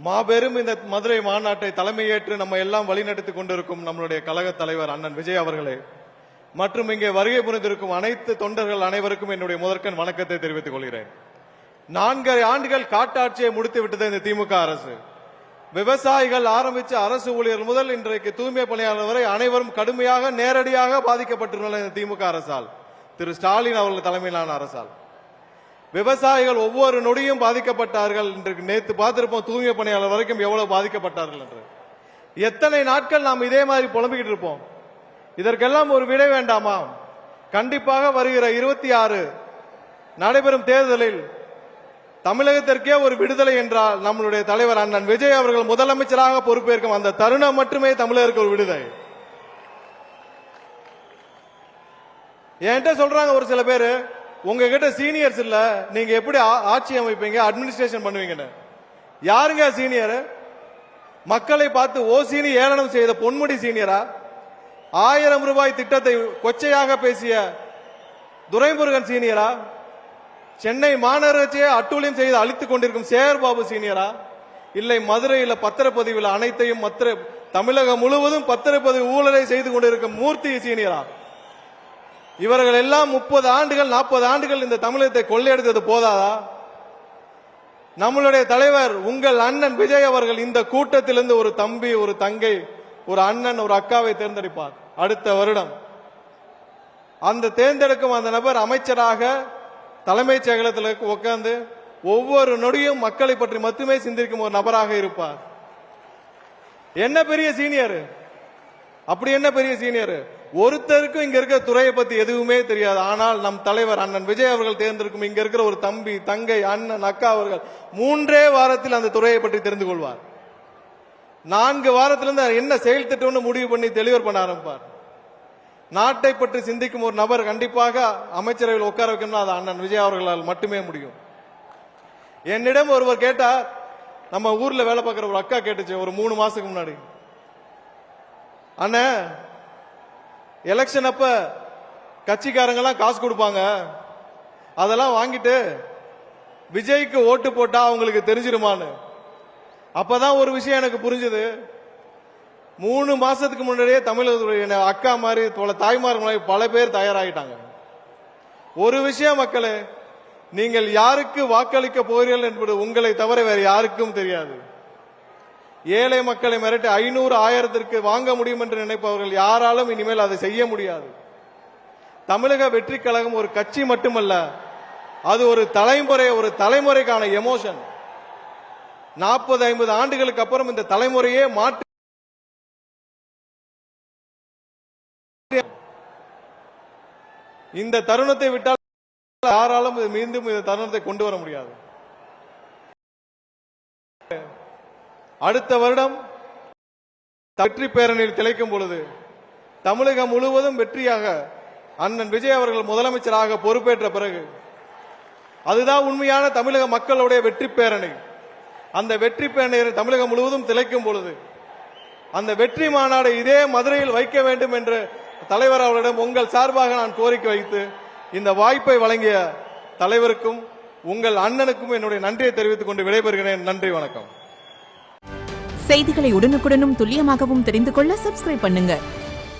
மாபெரும் இந்த மதுரை மாநாட்டை தலைமையேற்று நம்ம எல்லாம் வழிநடத்தி கொண்டிருக்கும் நம்மளுடைய கழக தலைவர் அண்ணன் விஜய் அவர்களே மற்றும் இங்கே வருகை புரிந்திருக்கும் அனைத்து தொண்டர்கள் அனைவருக்கும் என்னுடைய முதற்கண் வணக்கத்தை தெரிவித்துக் கொள்கிறேன். 4 ஆண்டுகள் காட்டாட்சியை முடித்து விட்டது இந்த திமுக அரசு. விவசாயிகள் ஆரம்பிச்ச அரசு ஊழியர்கள் முதல் இன்றைக்கு தூய்மை பணியாளர் வரை அனைவரும் கடுமையாக நேரடியாக பாதிக்கப்பட்டுள்ள இந்த திமுக அரசால், திரு ஸ்டாலின் அவர்கள் தலைமையிலான அரசால் விவசாயிகள் ஒவ்வொரு நொடியும் பாதிக்கப்பட்டார்கள். இன்றைக்கு நேற்று பார்த்திருப்போம் தூய்மை பணியாளர் வரைக்கும் எவ்வளவு பாதிக்கப்பட்டார்கள் என்று. எத்தனை நாட்கள் நாம் இதே மாதிரி புலம்பிக்கிட்டு இருப்போம்? இதற்கெல்லாம் ஒரு விடை வேண்டாமா? கண்டிப்பாக வருகிற 26 நடைபெறும் தேர்தலில் தமிழகத்திற்கே ஒரு விடுதலை என்றால் நம்மளுடைய தலைவர் அண்ணன் விஜய் அவர்கள் முதலமைச்சராக பொறுப்பேற்கும் அந்த தருணம் மட்டுமே தமிழருக்கு ஒரு விடுதலை. என்கிட்ட சொல்றாங்க ஒரு சில பேரு, உங்ககிட்ட சீனியர்ஸ் இல்ல, நீங்க எப்படி ஆட்சி அமைப்பீங்க, அட்மினிஸ்ட்ரேஷன் பண்ணுவீங்கன்னு. யாருங்க சீனியர்? மக்களை பார்த்து ஓசினி ஏளனம் செய்த பொன்முடி சீனியரா? 1000 ரூபாய் திட்டத்தை கொச்சையாக பேசிய துரைமுருகன் சீனியரா? சென்னை மாநகராட்சியை அட்டூழியம் செய்து அழித்துக் கொண்டிருக்கும் சேகர்பாபு சீனியரா? இல்லை மதுரையில் பத்திரப்பதிவில் அனைத்தையும் தமிழகம் முழுவதும் பத்திரப்பதிவு ஊழலை செய்து கொண்டிருக்கும் மூர்த்தி சீனியரா? இவர்கள் எல்லாம் 30 ஆண்டுகள் 40 ஆண்டுகள் இந்த தமிழகத்தை கொள்ளையடித்தது போதாதா? நம்மளுடைய தலைவர் உங்கள் அண்ணன் விஜய் அவர்கள் இந்த கூட்டத்திலிருந்து ஒரு தம்பி, ஒரு தங்கை, ஒரு அண்ணன், ஒரு அக்காவை தேர்ந்தெடுப்பார் அடுத்த வருடம். அந்த தேர்ந்தெடுக்கும் அந்த நபர் அமைச்சராக தலைமைச் செயலகத்தில் உட்கார்ந்து ஒவ்வொரு நொடியும் மக்களை பற்றி மட்டுமே சிந்திக்கும் ஒரு நபராக இருப்பார். என்ன பெரிய சீனியர்? அப்படி என்ன பெரிய சீனியர்? ஒருத்தருக்கும் இங்க இருக்கிற துறையை பத்தி எதுவுமே தெரியாது. ஆனால் நம் தலைவர் அண்ணன் விஜய் அவர்கள் தேர்ந்தெடுக்கும் இங்க இருக்கிற ஒரு தம்பி, தங்கை, அண்ணன், அக்கா அவர்கள் 3 வாரத்தில் அந்த துறையை பற்றி தெரிந்து கொள்வார். 4 வாரத்திலிருந்து என்ன செயல் திட்டம்னு முடிவு பண்ணி டெலிவர் பண்ண ஆரம்பிப்பார். நாட்டை பற்றி சிந்திக்கும் ஒரு நபர் கண்டிப்பாக அமைச்சரவையில் உட்கார வைக்கணும்னா அது அண்ணன் விஜய் அவர்களால் மட்டுமே முடியும். என்னிடம் ஒருவர் கேட்டார், நம்ம ஊர்ல வேலை பார்க்கிற ஒரு அக்கா கேட்டுச்சு ஒரு 3 மாசத்துக்கு முன்னாடி, அண்ணே எலெக்ஷன் அப்ப கட்சிக்காரங்க எல்லாம் காசு கொடுப்பாங்க, அதெல்லாம் வாங்கிட்டு விஜய்க்கு ஓட்டு போட்டா அவங்களுக்கு தெரிஞ்சிருமான்னு. அப்பதான் ஒரு விஷயம் எனக்கு புரிஞ்சது. 3 மாசத்துக்கு முன்னாடியே தமிழகத்துடைய அக்கா மாதிரி தாய்மார் மாதிரி பல பேர் தயாராகிட்டாங்க. ஒரு விஷயம் மக்களே, நீங்கள் யாருக்கு வாக்களிக்க போகிறீர்கள் என்பது உங்களை தவிர வேற யாருக்கும் தெரியாது. ஏழை மக்களை மிரட்டி 500 1000 வாங்க முடியும் என்று நினைப்பவர்கள் யாராலும் இனிமேல் அதை செய்ய முடியாது. தமிழக வெற்றி கழகம் ஒரு கட்சி மட்டுமல்ல, அது ஒரு தலைமுறைக்கான எமோஷன். 40-50 ஆண்டுகளுக்கு அப்புறம் இந்த தலைமுறையே மாற்றி இந்த தருணத்தை விட்டால் யாராலும் மீண்டும் இந்த தருணத்தை கொண்டு வர முடியாது. அடுத்த வருடம் வெற்றி பேரணியில் திளைக்கும் பொழுது தமிழகம் முழுவதும் வெற்றியாக அண்ணன் விஜய் அவர்கள் முதலமைச்சராக பொறுப்பேற்ற பிறகு அதுதான் உண்மையான தமிழக மக்களுடைய வெற்றி பேரணி. அந்த வெற்றி பேரணியை தமிழகம் முழுவதும் திளைக்கும் பொழுது அந்த வெற்றி மாநாடு இதே மதுரையில் வைக்க வேண்டும் என்று தலைவர் அவர்களிடம் உங்கள் சார்பாக நான் கோரிக்கை வைத்து இந்த வாய்ப்பை வழங்கிய தலைவருக்கும் உங்கள் அண்ணனுக்கும் என்னுடைய நன்றியை தெரிவித்துக் கொண்டு விடைபெறுகிறேன். நன்றி, வணக்கம். செய்திகளை உடனுக்குடனும் துல்லியமாகவும் தெரிந்து கொள்ள சப்ஸ்கிரைப் பண்ணுங்க.